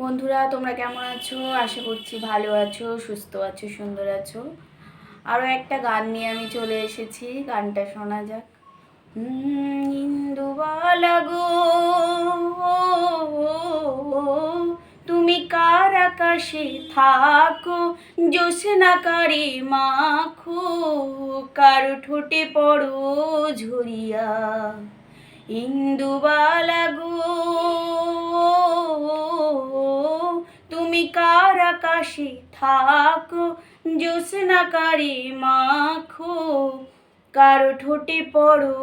বন্ধুরা তোমরা কেমন আছো? আশা করছি ভালো আছো, সুস্থ আছো, সুন্দর আছো। আরও একটা গান নিয়ে আমি চলে এসেছি, গানটা শোনা যাক। ইন্দুবালা গো, তুমি কার আকাশে থাকো, জ্যোৎস্নাকারে মাখো, কার ঠোঁটে পড়ো ঝরিয়া। ইন্দুবালা গো, তুমি কার আকাশে থাকো, জ্যোৎস্নাকারে মাখো, কার ঠোঁটে পড়ো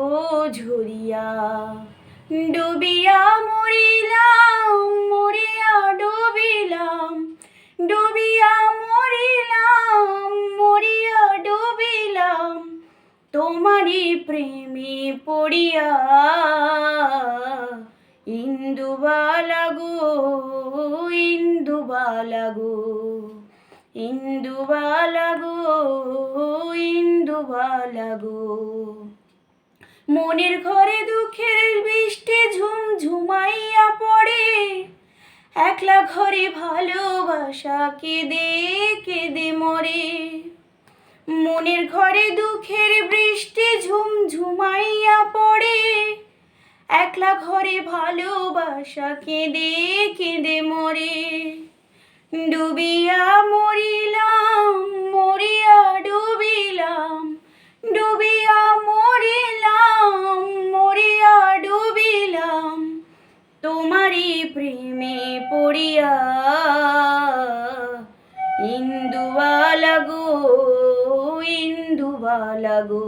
ঝরিয়া। ডুবিয়া মরিলাম, মরিয়া ডুবিলাম, ডুবিয়া মরিলাম, মরিয়া ডুবিলাম, তোমারই প্রেমে পড়িয়া। ইন্দুবালা গো, ইন্দুবালা গো, ইন্দুবালা গো, ইন্দুবালা গো। মনের ঘরে দুঃখের বৃষ্টি ঝুমঝুমাইয়া পড়ে, একলা ঘরে ভালোবাসা কেঁদে কেঁদে মরে। মনের ঘরে দুঃখের বৃষ্টি ঝুমঝুমাইয়া পড়ে, একলা ঘরে ভালোবাসা কেঁদে কেঁদে মরে। ডুবিয়া মরিলাম, মরিয়া ডুবিলাম, ডুবিয়া মরিলাম, মরিয়া ডুবিলাম, তোমারই প্রেমে পড়িয়া। ইন্দুবালা গো, ইন্দুবালা গো,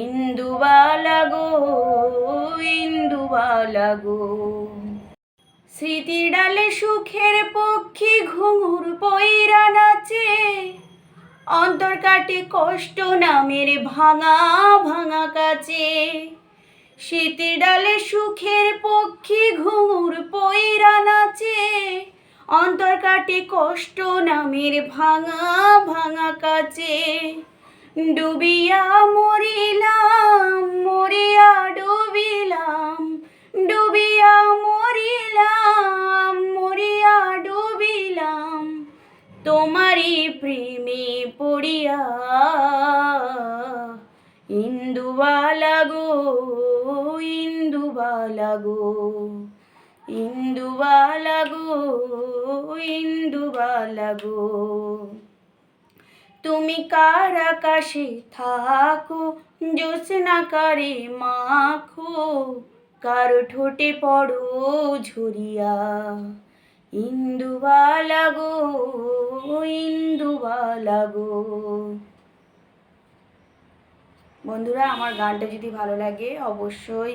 ইন্দুবালা গো, ইন্দুবালা গো। স্মৃতির ডালে সুখের পক্ষী ঘুঙুর পইরা নাচে, অন্তর কাটে কষ্ট নামের ভাঙা ভাঙা কাচে। স্মৃতির ডালে সুখের পক্ষী ঘুঙুর পইরা নাচে, অন্তর কাটে কষ্ট নামের ভাঙা ভাঙা কাচে। ডুবিয়া মরিলাম, মরিয়া ডুবিলাম, ডুবিয়া মরিলাম, মরিয়া ডুবিলাম, তোমারই প্রেমে পড়িয়া। ইন্দুবালা গো, ইন্দুবালা গো, ইন্দুবালা গো, ইন্দুবালা গো। তুমি কার আকাশে থাকো, জ্যোৎস্নাকারে মাখো, কার ঠোঁটে পড়ো ঝরিয়া। ইন্দুবালা গো, ইন্দুবালা গো। বন্ধুরা, আমার গানটা যদি ভালো লাগে অবশ্যই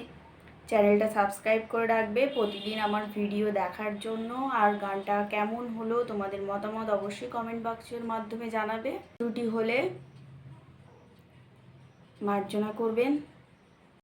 চ্যানেলটা সাবস্ক্রাইব করে রাখবে প্রতিদিন আমার ভিডিও দেখার জন্য। আর গানটা কেমন হলো তোমাদের মতামত অবশ্যই কমেন্ট বক্সের মাধ্যমে জানাবে। ত্রুটি হলে মার্জনা করবেন।